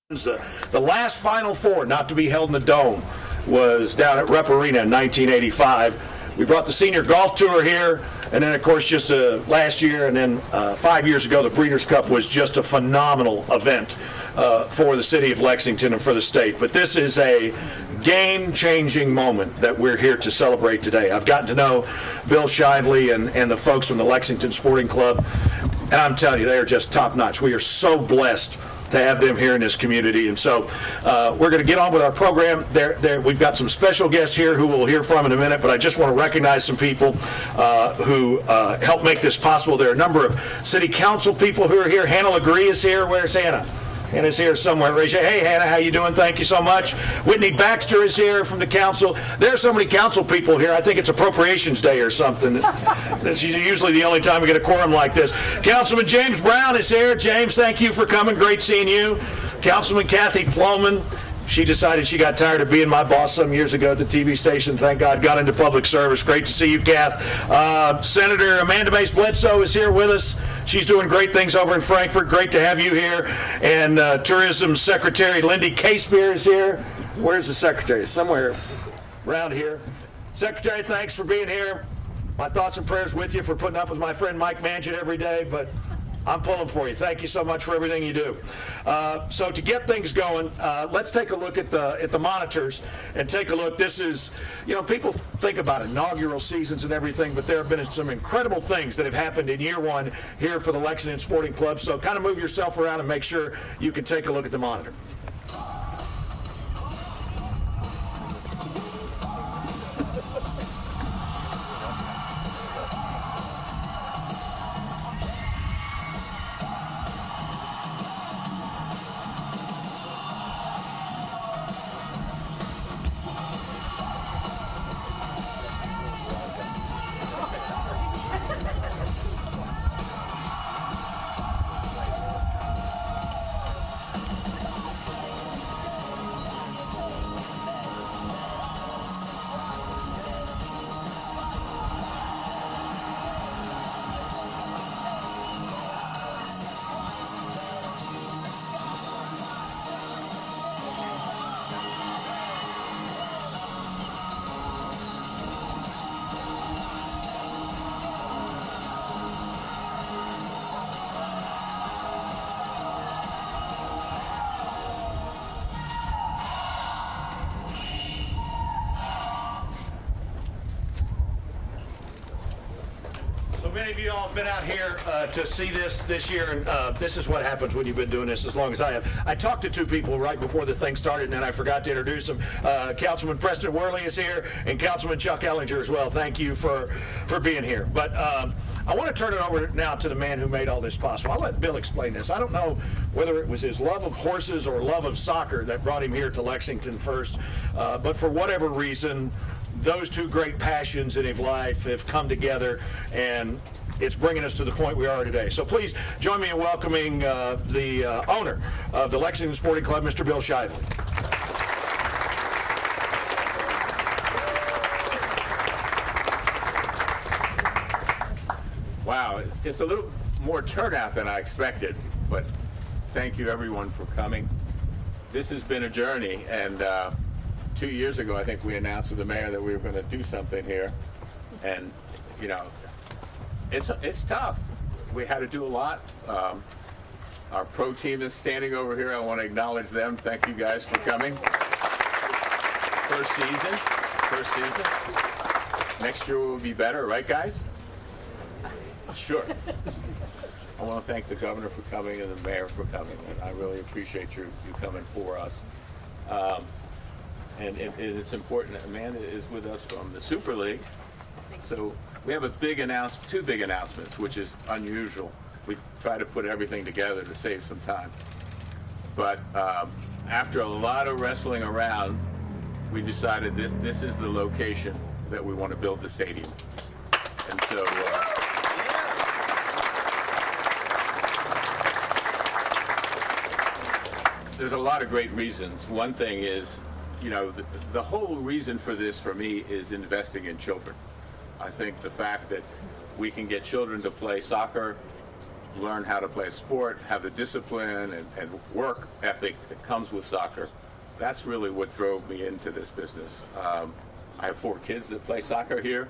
The last Final Four not to be held in the Dome was down at Rupp Arena in 1985. We brought the Senior Golf Tour here, and then, of course, just last year, and then 5 years ago, the Breeders' Cup was just a phenomenal event for the city of Lexington and for the state. But this is a game-changing moment that we're here to celebrate today. I've gotten to know Bill Shively and the folks from the Lexington Sporting Club, and I'm telling you, they are just top-notch. We are so blessed to have them here in this community. And so we're going to get on with our program. We've got some special guests here who we'll hear from in a minute, but I just want to recognize some people who helped make this possible. There are a number of city council people who are here. Hannah Legree is here. Where's Hannah? Hannah's here somewhere. Raise your hey, Hannah, how you doing? Thank you so much. Whitney Baxter is here from the council. There are so many council people here. I think it's Appropriations Day or something. This is usually the only time we get a quorum like this. Councilman James Brown is here. James, thank you for coming. Great seeing you. Councilman Kathy Plowman. She decided she got tired of being my boss some years ago at the TV station. Thank God, got into public service. Great to see you, Kath. Senator Amanda Mace Bledsoe is here with us. She's doing great things over in Frankfort. Great to have you here. And Tourism Secretary Lindy Casebeer is here. Where's the secretary? Somewhere around here. Secretary, thanks for being here. My thoughts and prayers with you for putting up with my friend Mike Manchin every day, but I'm pulling for you. Thank you so much for everything you do. So to get things going, let's take a look at the monitors and take a look. This is, people think about inaugural seasons and everything, but there have been some incredible things that have happened in year one here for the Lexington Sporting Club. So kind of move yourself around and make sure you can take a look at the monitor. Many of you all have been out here to see this year, and this is what happens when you've been doing this as long as I have. I talked to two people right before the thing started, and then I forgot to introduce them. Councilman Preston Worley is here, and Councilman Chuck Ellinger as well. Thank you for being here. But I want to turn it over now to the man who made all this possible. I'll let Bill explain this. I don't know whether it was his love of horses or love of soccer that brought him here to Lexington first, but for whatever reason, those two great passions in his life have come together, and it's bringing us to the point we are today. So please join me in welcoming the owner of the Lexington Sporting Club, Mr. Bill Shively. Wow, it's a little more turnout than I expected, but thank you everyone for coming. This has been a journey, and 2 years ago, I think we announced with the mayor that we were going to do something here, and it's tough. We had to do a lot. Our pro team is standing over here. I want to acknowledge them. Thank you guys for coming. First season. Next year will be better, right, guys? Sure. I want to thank the governor for coming and the mayor for coming, and I really appreciate you coming for us. And it's important. Amanda is with us from the Super League. So we have two big announcements, which is unusual. We try to put everything together to save some time. But after a lot of wrestling around, we decided this is the location that we want to build the stadium. And so there's a lot of great reasons. One thing is, the whole reason for this for me is investing in children. I think the fact that we can get children to play soccer learn how to play a sport, have the discipline and work ethic that comes with soccer. That's really what drove me into this business. I have 4 kids that play soccer here,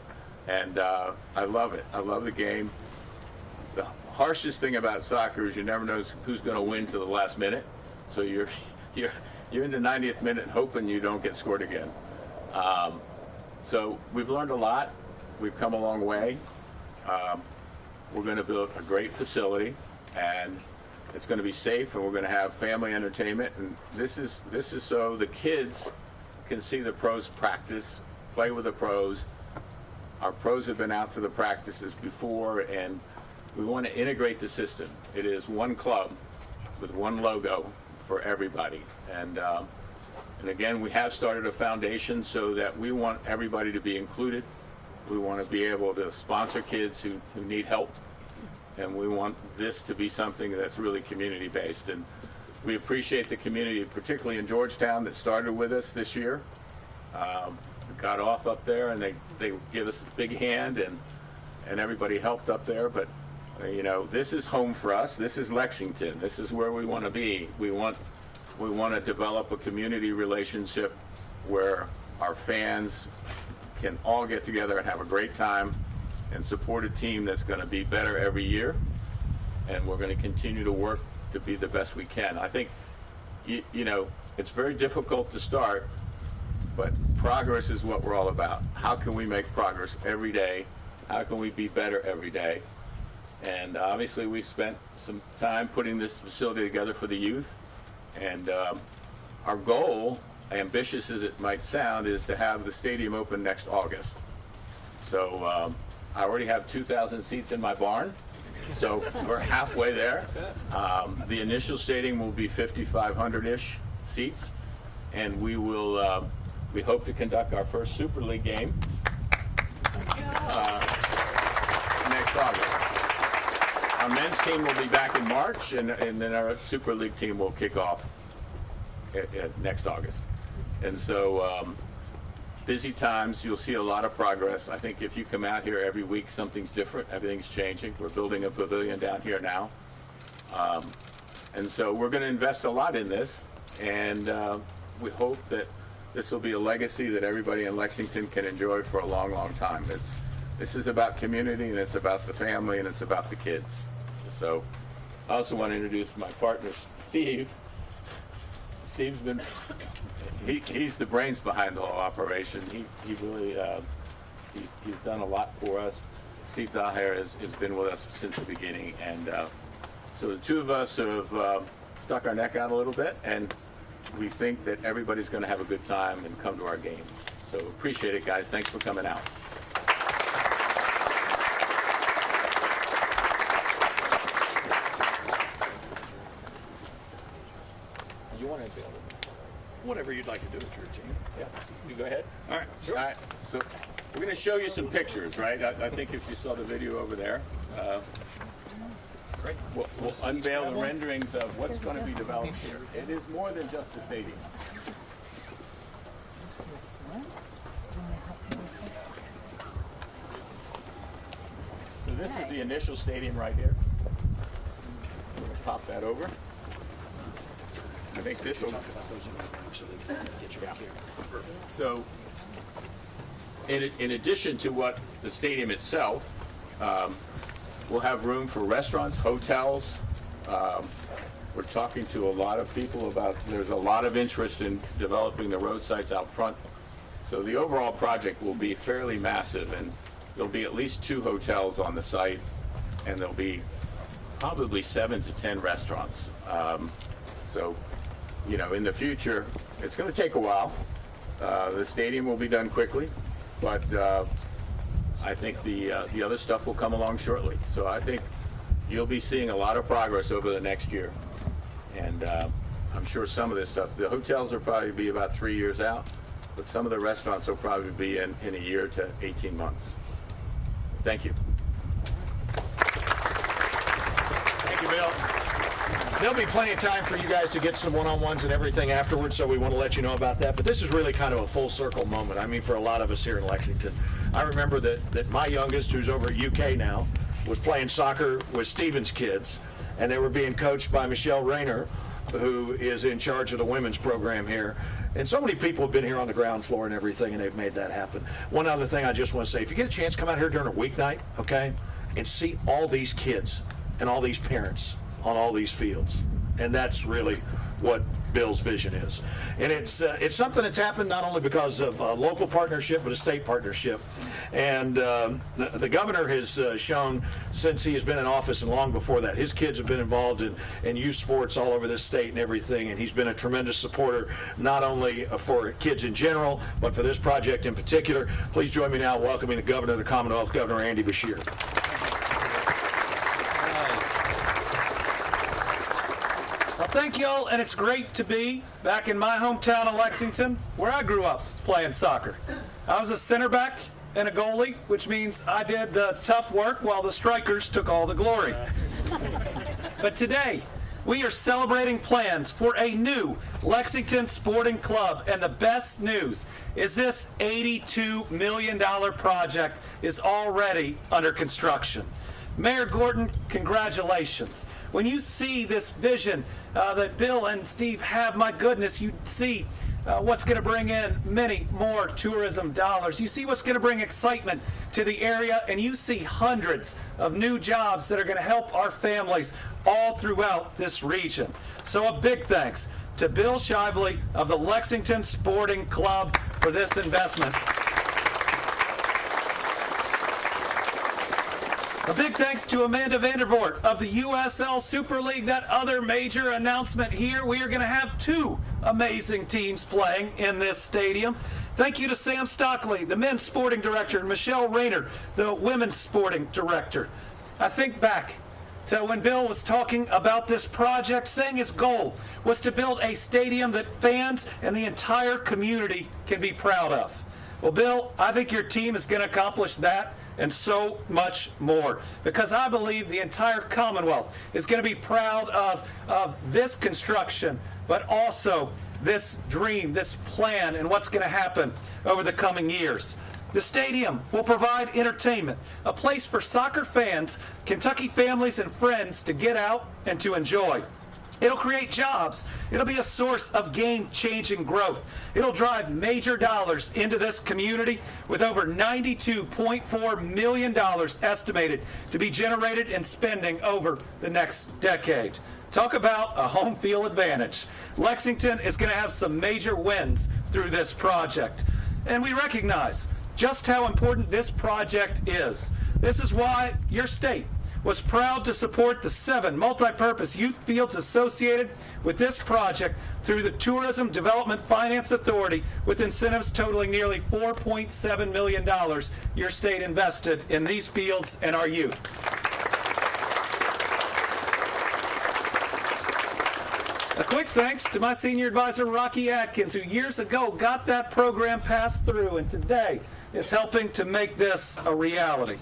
and I love it. I love the game. The harshest thing about soccer is you never know who's going to win to the last minute. So you're in the 90th minute hoping you don't get scored again. So we've learned a lot. We've come a long way. We're going to build a great facility, and it's going to be safe, and we're going to have family entertainment. And this is so the kids can see the pros practice, play with the pros. Our pros have been out to the practices before, and we want to integrate the system. It is one club with one logo for everybody. And again, we have started a foundation so that we want everybody to be included. We want to be able to sponsor kids who need help. And we want this to be something that's really community-based. And we appreciate the community, particularly in Georgetown, that started with us this year. Got off up there, and they give us a big hand, and everybody helped up there. But, you know, this is home for us. This is Lexington. This is where we want to be. We want to develop a community relationship where our fans can all get together and have a great time and support a team that's going to be better every year. And we're going to continue to work to be the best we can. I think, you know, it's very difficult to start, but progress is what we're all about. How can we make progress every day? How can we be better every day? And obviously we spent some time putting this facility together for the youth. And our goal, ambitious as it might sound, is to have the stadium open next August. So I already have 2,000 seats in my barn, so we're halfway there. The initial stadium will be 5,500-ish seats, and we will. We hope to conduct our first Super League game next August. Our men's team will be back in March, and then our Super League team will kick off next August. And so busy times, you'll see a lot of progress. I think if you come out here every week, something's different, everything's changing. We're building a pavilion down here now. And so we're going to invest a lot in this, and we hope that this will be a legacy that everybody in Lexington can enjoy for a long, long time. This is about community, and it's about the family, and it's about the kids. So I also want to introduce my partner, Steve. Steve's been, he's the brains behind the whole operation. He really, he's done a lot for us. Steve Daher has been with us since the beginning, and so the two of us have stuck our neck out a little bit, and we think that everybody's going to have a good time and come to our games. So appreciate it, guys. Thanks for coming out. You want to be able to? Whatever you'd like to do with your team. Yeah, you go ahead. All right. All right. So we're going to show you some pictures, right? I think if you saw the video over there, Great. we'll unveil the renderings of what's going to be developed here. It is more than just a stadium. So this is the initial stadium right here. I'm going to pop that over. I think this will. So, in addition to what the stadium itself, we'll have room for restaurants, hotels. We're talking to a lot of people about, there's a lot of interest in developing the road sites out front. So the overall project will be fairly massive, and there'll be at least 2 hotels on the site, and there'll be probably 7 to 10 restaurants. So, you know, in the future, it's going to take a while. The stadium will be done quickly, but I think the other stuff will come along shortly. So I think you'll be seeing a lot of progress over the next year. And I'm sure some of this stuff, the hotels will probably be about 3 years out, but some of the restaurants will probably be in a year to 18 months. Thank you. Thank you, Bill. There'll be plenty of time for you guys to get some one-on-ones and everything afterwards, so we want to let you know about that. But this is really kind of a full circle moment. I mean, for a lot of us here in Lexington. I remember that my youngest, who's over at UK now, was playing soccer with Stevens kids, and they were being coached by Michelle Rayner, who is in charge of the women's program here. And so many people have been here on the ground floor and everything, and they've made that happen. One other thing I just want to say, if you get a chance, come out here during a weeknight, okay, and see all these kids and all these parents on all these fields. And that's really what Bill's vision is. And it's something that's happened not only because of a local partnership, but a state partnership. And the governor has shown, since he has been in office and long before that, his kids have been involved in youth sports all over this state and everything. And he's been a tremendous supporter, not only for kids in general, but for this project in particular. Please join me now in welcoming the governor of the Commonwealth, Governor Andy Beshear. Well, thank you all, and it's great to be back in my hometown of Lexington, where I grew up playing soccer. I was a center back and a goalie, which means I did the tough work while the strikers took all the glory. But today, we are celebrating plans for a new Lexington Sporting Club, and the best news is this $82 million project is already under construction. Mayor Gordon, congratulations. When you see this vision that Bill and Steve have, my goodness, you see what's going to bring in many more tourism dollars. You see what's going to bring excitement to the area, and you see hundreds of new jobs that are going to help our families all throughout this region. So a big thanks to Bill Shively of the Lexington Sporting Club for this investment. A big thanks to Amanda Vandervoort of the USL Super League. That other major announcement here, we are going to have two amazing teams playing in this stadium. Thank you to Sam Stockley, the men's sporting director, and Michelle Rayner, the women's sporting director. I think back to when Bill was talking about this project, saying his goal was to build a stadium that fans and the entire community can be proud of. Well, Bill, I think your team is going to accomplish that and so much more, because I believe the entire Commonwealth is going to be proud of this construction, but also this dream, this plan, and what's going to happen over the coming years. The stadium will provide entertainment, a place for soccer fans, Kentucky families, and friends to get out and to enjoy. It'll create jobs. It'll be a source of game-changing growth. It'll drive major dollars into this community, with over $92.4 million estimated to be generated in spending over the next decade. Talk about a home field advantage. Lexington is going to have some major wins through this project. And we recognize just how important this project is. This is why your state was proud to support the 7 multi-purpose youth fields associated with this project through the Tourism Development Finance Authority, with incentives totaling nearly $4.7 million your state invested in these fields and our youth. A quick thanks to my senior advisor, Rocky Atkins, who years ago got that program passed through and today is helping to make this a reality.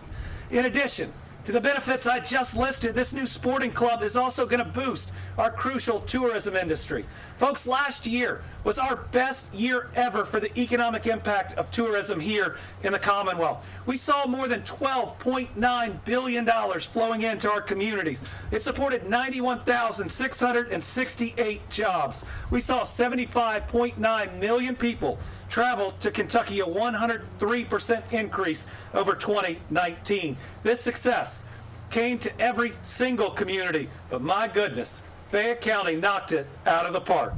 In addition to the benefits I just listed, this new sporting club is also going to boost our crucial tourism industry. Folks, last year was our best year ever for the economic impact of tourism here in the Commonwealth. We saw more than $12.9 billion flowing into our communities. It supported 91,668 jobs. We saw 75.9 million people travel to Kentucky, a 103% increase over 2019. This success came to every single community, but my goodness, Fayette County knocked it out of the park.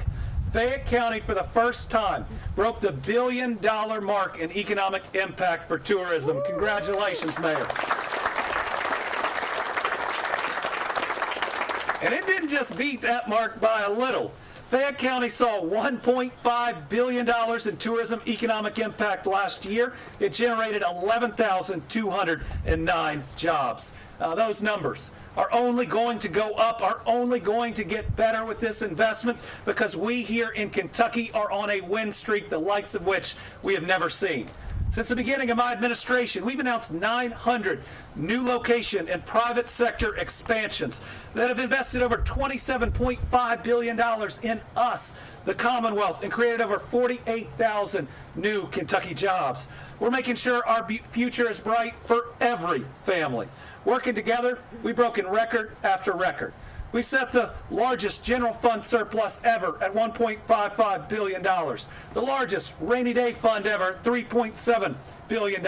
Fayette County, for the first time, broke the $1 billion mark in economic impact for tourism. Congratulations, Mayor. And it didn't just beat that mark by a little. Fayette County saw $1.5 billion in tourism economic impact last year. It generated 11,209 jobs. Those numbers are only going to go up, are only going to get better with this investment, because we here in Kentucky are on a win streak, the likes of which we have never seen. Since the beginning of my administration, we've announced 900 new location and private sector expansions that have invested over $27.5 billion in us, the Commonwealth, and created over 48,000 new Kentucky jobs. We're making sure our future is bright for every family. Working together, we've broken record after record. We set the largest general fund surplus ever at $1.55 billion. The largest rainy day fund ever, $3.7 billion.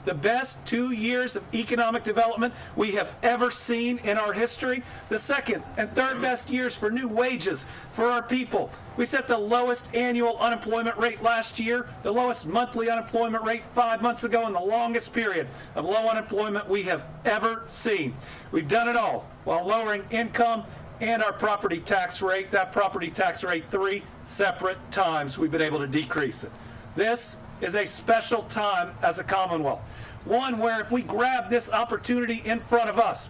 The best 2 years of economic development we have ever seen in our history. The second and third best years for new wages for our people. We set the lowest annual unemployment rate last year, the lowest monthly unemployment rate 5 months ago, and the longest period of low unemployment we have ever seen. We've done it all while lowering income and our property tax rate. That property tax rate 3 separate times we've been able to decrease it. This is a special time as a Commonwealth. One where if we grab this opportunity in front of us,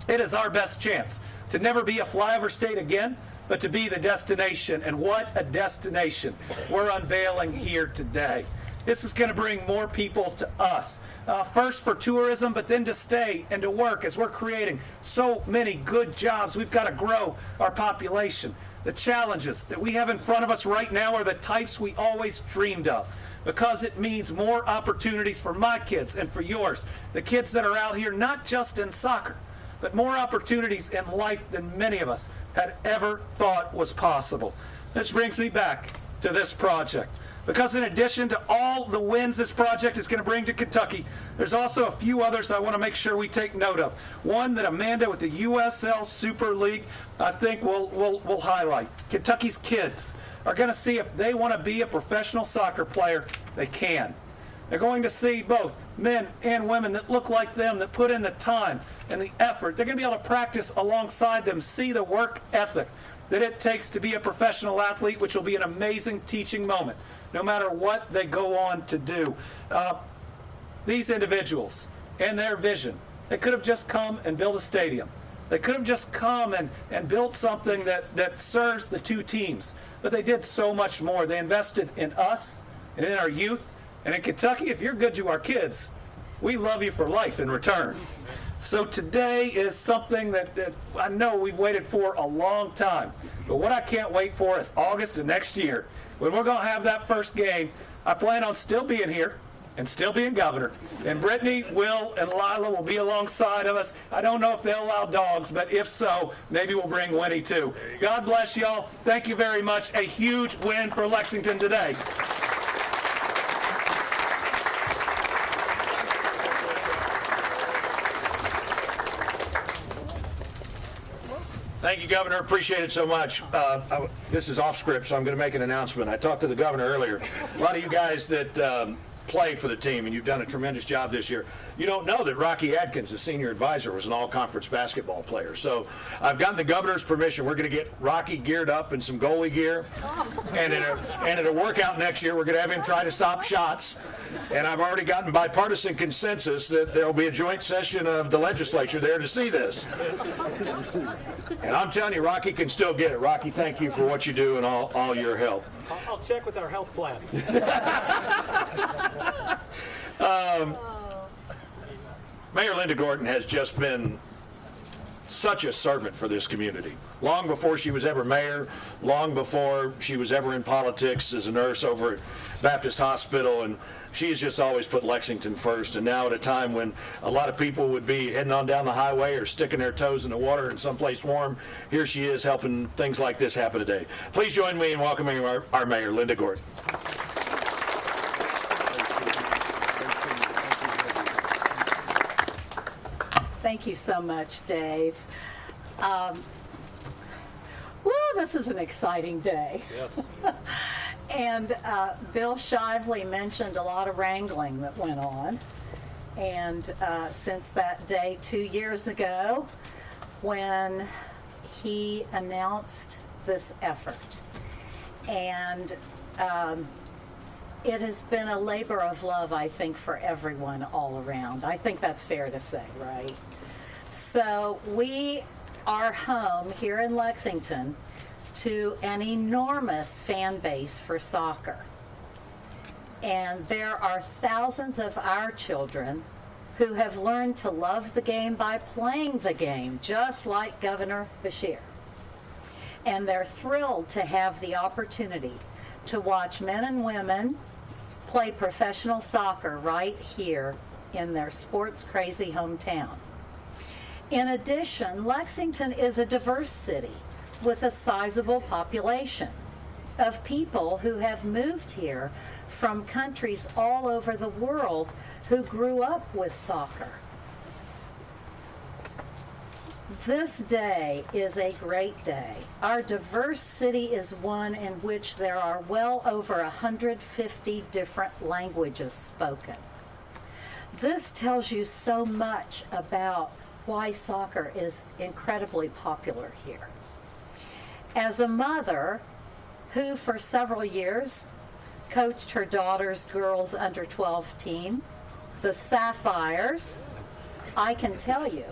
it is our best chance to never be a flyover state again, but to be the destination. And what a destination we're unveiling here today. This is going to bring more people to us. First for tourism, but then to stay and to work as we're creating so many good jobs. We've got to grow our population. The challenges that we have in front of us right now are the types we always dreamed of, because it means more opportunities for my kids and for yours, the kids that are out here, not just in soccer, but more opportunities in life than many of us had ever thought was possible. This brings me back to this project, because in addition to all the wins this project is going to bring to Kentucky, there's also a few others I want to make sure we take note of. One that Amanda with the USL Super League, I think will highlight. Kentucky's kids are going to see if they want to be a professional soccer player, they can. They're going to see both men and women that look like them, that put in the time and the effort. They're going to be able to practice alongside them, see the work ethic that it takes to be a professional athlete, which will be an amazing teaching moment, no matter what they go on to do. These individuals and their vision, they could have just come and built a stadium. They could have just come and built something that serves the two teams. But they did so much more. They invested in us and in our youth. And in Kentucky, if you're good to our kids, we love you for life in return. So today is something that I know we've waited for a long time. But what I can't wait for is August of next year, when we're going to have that first game. I plan on still being here and still being governor. And Brittany, Will, and Lila will be alongside of us. I don't know if they'll allow dogs, but if so, maybe we'll bring Winnie too. God bless y'all. Thank you very much. A huge win for Lexington today. Thank you, Governor. Appreciate it so much. This is off script, so I'm going to make an announcement. I talked to the governor earlier. A lot of you guys that play for the team, and you've done a tremendous job this year, you don't know that Rocky Adkins, the senior advisor, was an all-conference basketball player. So I've gotten the governor's permission. We're going to get Rocky geared up in some goalie gear. And at a workout next year, we're going to have him try to stop shots. And I've already gotten bipartisan consensus that there will be a joint session of the legislature there to see this. And I'm telling you, Rocky can still get it. Rocky, thank you for what you do and all your help. I'll check with our health plan. Mayor Linda Gordon has just been such a servant for this community. Long before she was ever mayor, long before she was ever in politics as a nurse over at Baptist Hospital, and she has just always put Lexington first. And now at a time when a lot of people would be heading on down the highway or sticking their toes in the water in someplace warm, here she is helping things like this happen today. Please join me in welcoming our Mayor, Linda Gordon. Thank you so much, Dave. This is an exciting day. Yes. And Bill Shively mentioned a lot of wrangling that went on. And since that day 2 years ago, when he announced this effort. And it has been a labor of love, I think, for everyone all around. I think that's fair to say, right? So we are home here in Lexington to an enormous fan base for soccer. And there are thousands of our children who have learned to love the game by playing the game, just like Governor Beshear. And they're thrilled to have the opportunity to watch men and women play professional soccer right here in their sports-crazy hometown. In addition, Lexington is a diverse city with a sizable population of people who have moved here from countries all over the world who grew up with soccer. This day is a great day. Our diverse city is one in which there are well over 150 different languages spoken. This tells you so much about why soccer is incredibly popular here. As a mother who for several years coached her daughter's girls under 12 team, the Sapphires, I can tell you,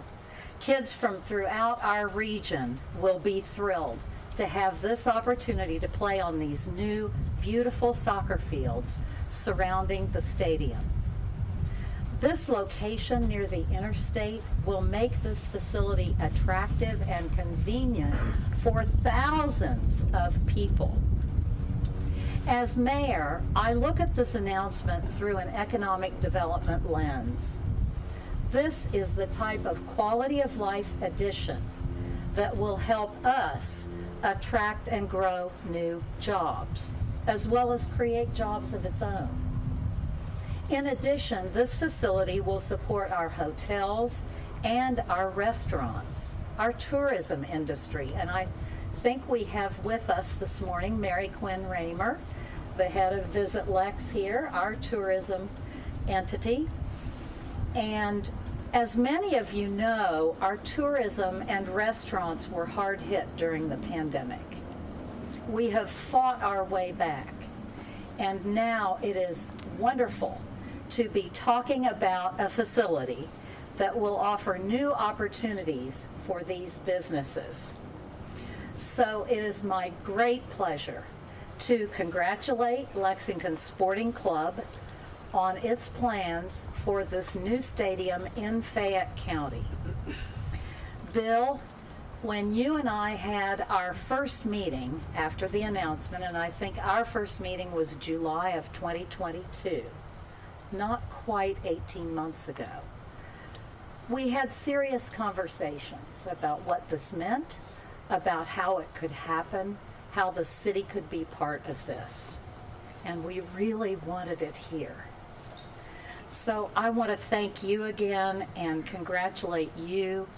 kids from throughout our region will be thrilled to have this opportunity to play on these new, beautiful soccer fields surrounding the stadium. This location near the interstate will make this facility attractive and convenient for thousands of people. As mayor, I look at this announcement through an economic development lens. This is the type of quality of life addition that will help us attract and grow new jobs, as well as create jobs of its own. In addition, this facility will support our hotels and our restaurants, our tourism industry, and I think we have with us this morning Mary Quinn Raymer, the head of Visit Lex here, our tourism entity. And as many of you know, our tourism and restaurants were hard hit during the pandemic. We have fought our way back, and now it is wonderful to be talking about a facility that will offer new opportunities for these businesses. So it is my great pleasure to congratulate Lexington Sporting Club on its plans for this new stadium in Fayette County. Bill, when you and I had our first meeting after the announcement, and I think our first meeting was July of 2022, not quite 18 months ago, we had serious conversations about what this meant, about how it could happen, how the city could be part of this. And we really wanted it here. So I want to thank you again and congratulate you.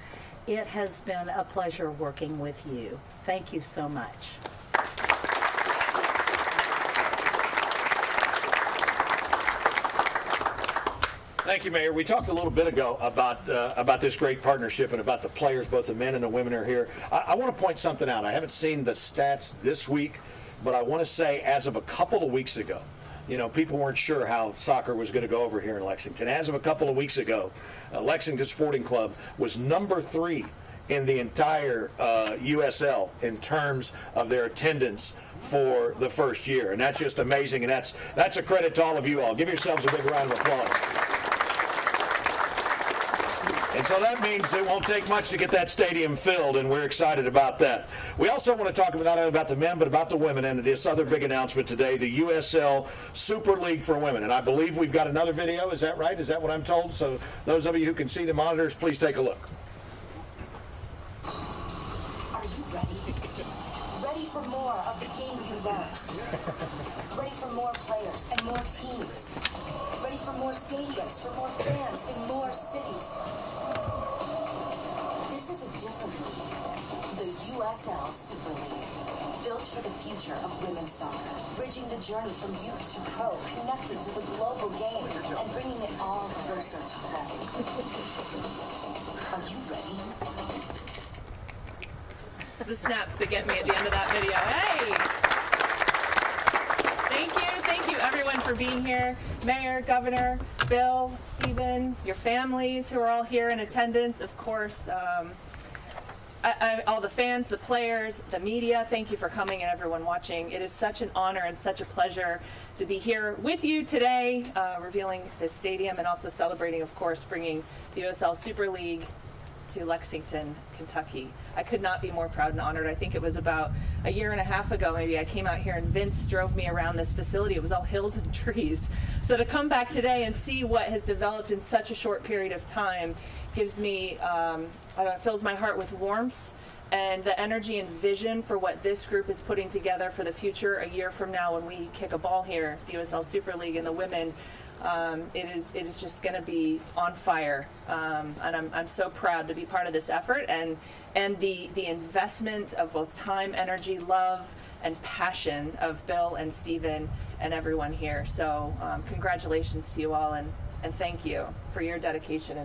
It has been a pleasure working with you. Thank you so much. Thank you, Mayor. We talked a little bit ago about this great partnership and about the players, both the men and the women are here. I want to point something out. I haven't seen the stats this week, but I want to say as of a couple of weeks ago, you know, people weren't sure how soccer was going to go over here in Lexington. As of a couple of weeks ago, Lexington Sporting Club was number 3 in the entire USL in terms of their attendance for the first year. And that's just amazing, and that's a credit to all of you all. Give yourselves a big round of applause. And so that means it won't take much to get that stadium filled, and we're excited about that. We also want to talk not only about the men, but about the women, and this other big announcement today, the USL Super League for Women. And I believe we've got another video. Is that right? Is that what I'm told? So those of you who can see the monitors, please take a look. Are you ready? Ready for more of the game you love? Ready for more players and more teams? Ready for more stadiums, for more fans in more cities? This is a different league. The USL Super League. Built for the future of women's soccer. Bridging the journey from youth to pro, connected to the global game, and bringing it all closer to home. Are you ready? It's the snaps that get me at the end of that video. Hey! Thank you everyone for being here. Mayor, Governor, Bill, Stephen, your families who are all here in attendance, of course, all the fans, the players, the media, thank you for coming and everyone watching. It is such an honor and such a pleasure to be here with you today, revealing this stadium and also celebrating, of course, bringing the USL Super League to Lexington, Kentucky. I could not be more proud and honored. I think it was about a year and a half ago, maybe, I came out here and Vince drove me around this facility. It was all hills and trees. So to come back today and see what has developed in such a short period of time gives me, fills my heart with warmth, and the energy and vision for what this group is putting together for the future a year from now when we kick a ball here, the USL Super League and the women. It is just going to be on fire, and I'm so proud to be part of this effort and the investment of both time, energy, love, and passion of Bill and Stephen and everyone here. So congratulations to you all, and thank you for your dedication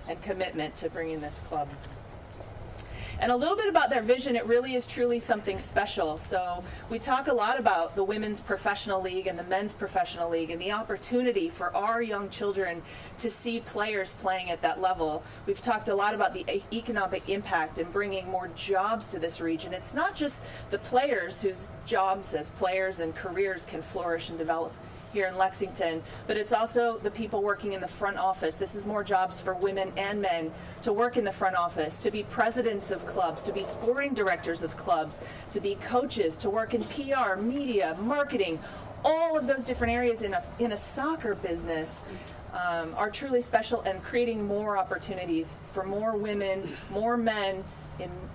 and commitment to bringing this club. And a little bit about their vision, it really is truly something special. So we talk a lot about the women's professional league and the men's professional league and the opportunity for our young children to see players playing at that level. We've talked a lot about the economic impact and bringing more jobs to this region. It's not just the players whose jobs as players and careers can flourish and develop here in Lexington, but it's also the people working in the front office. This is more jobs for women and men to work in the front office, to be presidents of clubs, to be sporting directors of clubs, to be coaches, to work in PR, media, marketing. All of those different areas in a soccer business are truly special, and creating more opportunities for more women, more men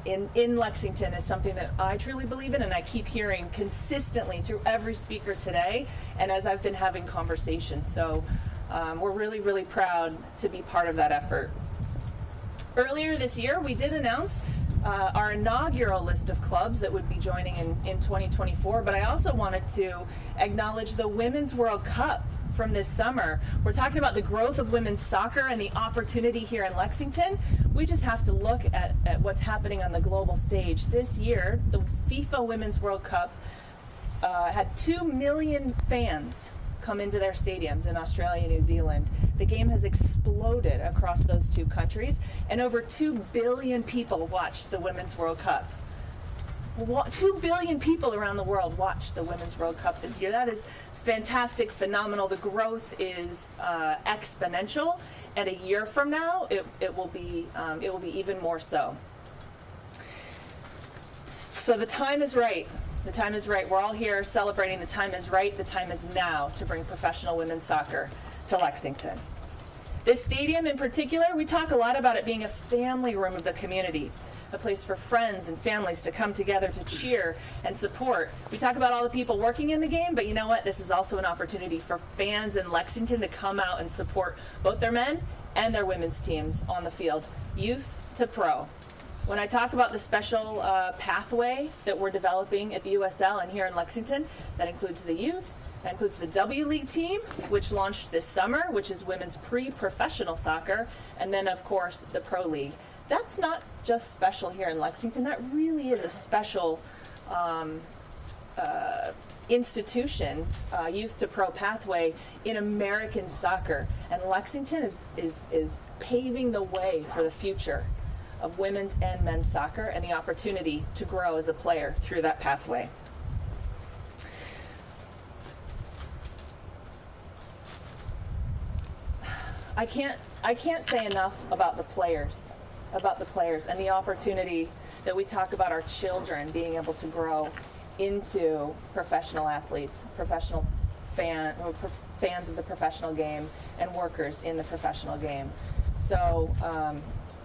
in Lexington is something that I truly believe in, and I keep hearing consistently through every speaker today and as I've been having conversations. So we're really, really proud to be part of that effort. Earlier this year, we did announce our inaugural list of clubs that would be joining in 2024, but I also wanted to acknowledge the Women's World Cup from this summer. We're talking about the growth of women's soccer and the opportunity here in Lexington. We just have to look at what's happening on the global stage. This year, the FIFA Women's World Cup had 2 million fans come into their stadiums in Australia and New Zealand. The game has exploded across those two countries, and over 2 billion people watched the Women's World Cup. 2 billion people around the world watched the Women's World Cup this year. That is fantastic, phenomenal. The growth is exponential, and a year from now, it will be even more so. So the time is right. The time is right. We're all here celebrating. The time is right. The time is now to bring professional women's soccer to Lexington. This stadium in particular, we talk a lot about it being a family room of the community, a place for friends and families to come together to cheer and support. We talk about all the people working in the game, but you know what? This is also an opportunity for fans in Lexington to come out and support both their men and their women's teams on the field, youth to pro. When I talk about the special pathway that we're developing at the USL and here in Lexington, that includes the youth, that includes the W League team, which launched this summer, which is women's pre-professional soccer, and then, of course, the Pro League. That's not just special here in Lexington. That really is a special institution, youth to pro pathway in American soccer. And Lexington is paving the way for the future of women's and men's soccer and the opportunity to grow as a player through that pathway. I can't say enough about the players and the opportunity that we talk about our children being able to grow into professional athletes, professional fans of the professional game, and workers in the professional game. So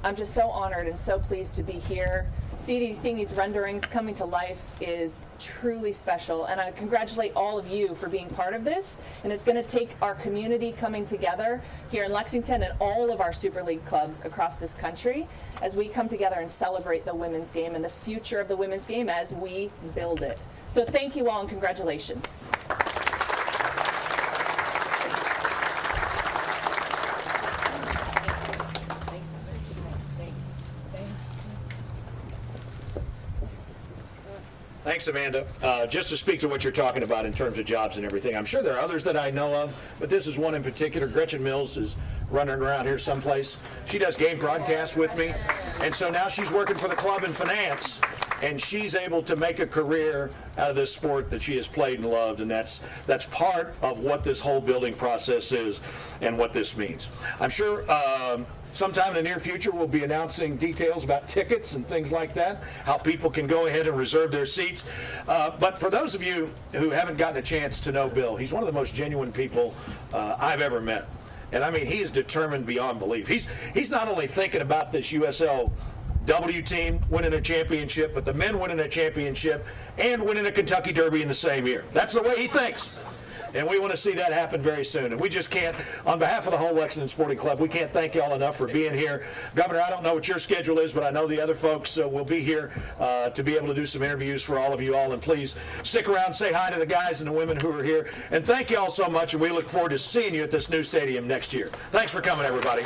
I'm just so honored and so pleased to be here. Seeing these renderings coming to life is truly special, and I congratulate all of you for being part of this. And it's going to take our community coming together here in Lexington and all of our Super League clubs across this country as we come together and celebrate the women's game and the future of the women's game as we build it. So thank you all and congratulations. Thanks, Amanda. Just to speak to what you're talking about in terms of jobs and everything, I'm sure there are others that I know of, but this is one in particular. Gretchen Mills is running around here someplace. She does game broadcasts with me, and so now she's working for the club in finance, and she's able to make a career out of this sport that she has played and loved, and that's part of what this whole building process is and what this means. I'm sure sometime in the near future we'll be announcing details about tickets and things like that, how people can go ahead and reserve their seats. But for those of you who haven't gotten a chance to know Bill, he's one of the most genuine people I've ever met. And I mean, he is determined beyond belief. He's not only thinking about this USLW team winning a championship, but the men winning a championship and winning a Kentucky Derby in the same year. That's the way he thinks. And we want to see that happen very soon. And we just can't, on behalf of the whole Lexington Sporting Club, we can't thank y'all enough for being here. Governor, I don't know what your schedule is, but I know the other folks will be here to be able to do some interviews for all of you all. And please stick around, say hi to the guys and the women who are here. And thank you all so much, and we look forward to seeing you at this new stadium next year. Thanks for coming, everybody.